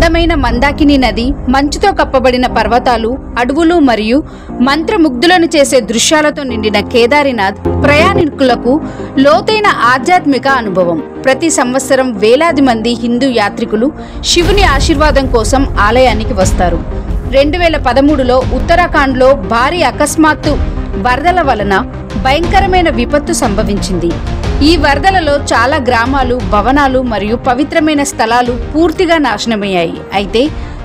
అందమైన మందాకిని నది, మంచుతో కప్పబడిన పర్వతాలు, అడవులు మరియు మంత్రముగ్ధులను చేసే దృశ్యాలతో నిండిన కేదారినాథ్ ప్రయాణికులకు లోతైన ఆధ్యాత్మిక అనుభవం. ప్రతి సంవత్సరం వేలాది మంది హిందూ యాత్రికులు శివుని ఆశీర్వాదం కోసం ఆలయానికి వస్తారు. 2013లో ఉత్తరాఖండ్లో భారీ అకస్మాత్తు వరదల వలన భయంకరమైన విపత్తు సంభవించింది. ఈ వరదలలో చాలా గ్రామాలు, భవనాలు మరియు పవిత్రమైన స్థలాలు పూర్తిగా నాశనమయ్యాయి. అయితే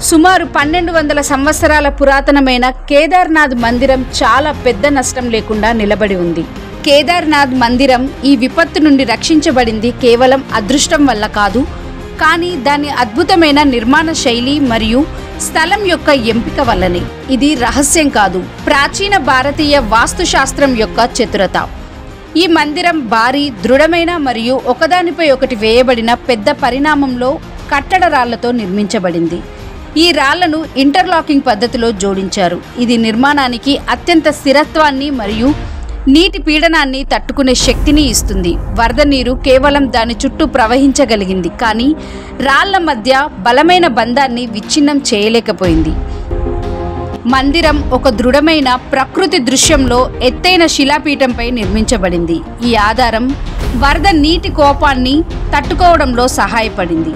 సుమారు 1200 సంవత్సరాల పురాతనమైన కేదార్నాథ్ మందిరం చాలా పెద్ద నష్టం లేకుండా నిలబడి ఉంది. కేదార్నాథ్ మందిరం ఈ విపత్తు నుండి రక్షించబడింది కేవలం అదృష్టం వల్ల కాదు, కానీ దాని అద్భుతమైన నిర్మాణ శైలి మరియు స్థలం యొక్క ఎంపిక వల్లనే. ఇది రహస్యం కాదు, ప్రాచీన భారతీయ వాస్తుశాస్త్రం యొక్క చతురత. ఈ మందిరం భారీ, దృఢమైన మరియు ఒకదానిపై ఒకటి వేయబడిన పెద్ద పరిణామంలో కట్టడ రాళ్లతో నిర్మించబడింది. ఈ రాళ్లను ఇంటర్లాకింగ్ పద్ధతిలో జోడించారు. ఇది నిర్మాణానికి అత్యంత స్థిరత్వాన్ని మరియు నీటి పీడనాన్ని తట్టుకునే శక్తిని ఇస్తుంది. వరద నీరు కేవలం దాని చుట్టూ ప్రవహించగలిగింది, కానీ రాళ్ల మధ్య బలమైన బంధాన్ని విచ్ఛిన్నం చేయలేకపోయింది. మందిరం ఒక దృఢమైన ప్రకృతి దృశ్యంలో ఎత్తైన శిలాపీఠంపై నిర్మించబడింది. ఈ ఆధారం వరద నీటి కోపాన్ని తట్టుకోవడంలో సహాయపడింది.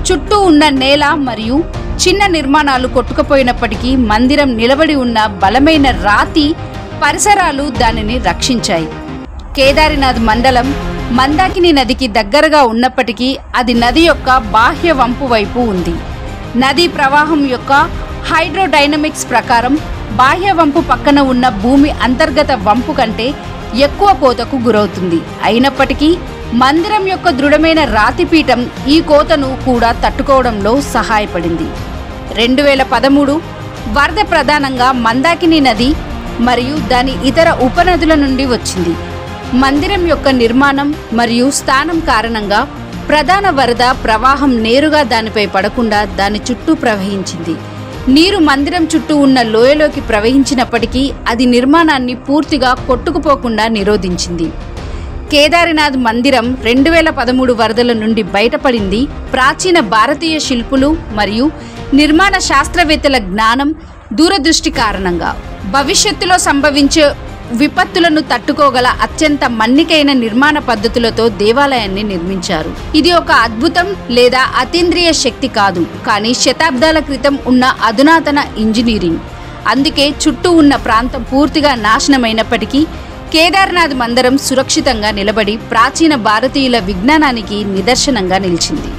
చుట్టూ ఉన్న నేల మరియు చిన్న నిర్మాణాలు కొట్టుకుపోయినప్పటికీ మందిరం నిలబడి ఉన్న బలమైన రాతి పరిసరాలు దానిని రక్షించాయి. కేదారినాథ్ మండలం మందాకిని నదికి దగ్గరగా ఉన్నప్పటికీ అది నది యొక్క బాహ్య వంపు వైపు ఉంది. నదీ ప్రవాహం యొక్క హైడ్రోడైనమిక్స్ ప్రకారం బాహ్య వంపు పక్కన ఉన్న భూమి అంతర్గత వంపు కంటే ఎక్కువ కోతకు గురవుతుంది. అయినప్పటికీ మందిరం యొక్క దృఢమైన రాతిపీఠం ఈ కోతను కూడా తట్టుకోవడంలో సహాయపడింది. 2013 వరద ప్రధానంగా మందాకిని నది మరియు దాని ఇతర ఉపనదుల నుండి వచ్చింది. మందిరం యొక్క నిర్మాణం మరియు స్థానం కారణంగా ప్రధాన వరద ప్రవాహం నేరుగా దానిపై పడకుండా దాని చుట్టూ ప్రవహించింది. నీరు మందిరం చుట్టూ ఉన్న లోయలోకి ప్రవహించినప్పటికీ అది నిర్మాణాన్ని పూర్తిగా కొట్టుకుపోకుండా నిరోధించింది. కేదారినాథ్ మందిరం 2013 వరదల నుండి బయటపడింది. ప్రాచీన భారతీయ శిల్పులు మరియు నిర్మాణ శాస్త్రవేత్తల జ్ఞానం, దూరదృష్టి కారణంగా భవిష్యత్తులో సంభవించే విపత్తులను తట్టుకోగల అత్యంత మన్నికైన నిర్మాణ పద్ధతులతో దేవాలయాన్ని నిర్మించారు. ఇది ఒక అద్భుతం లేదా అతీంద్రియ శక్తి కాదు, కానీ శతాబ్దాల క్రితం ఉన్న అధునాతన ఇంజనీరింగ్. అందుకే చుట్టూ ఉన్న ప్రాంతం పూర్తిగా నాశనమైనప్పటికీ కేదార్నాథ్ మందిరం సురక్షితంగా నిలబడి ప్రాచీన భారతీయుల విజ్ఞానానికి నిదర్శనంగా నిలిచింది.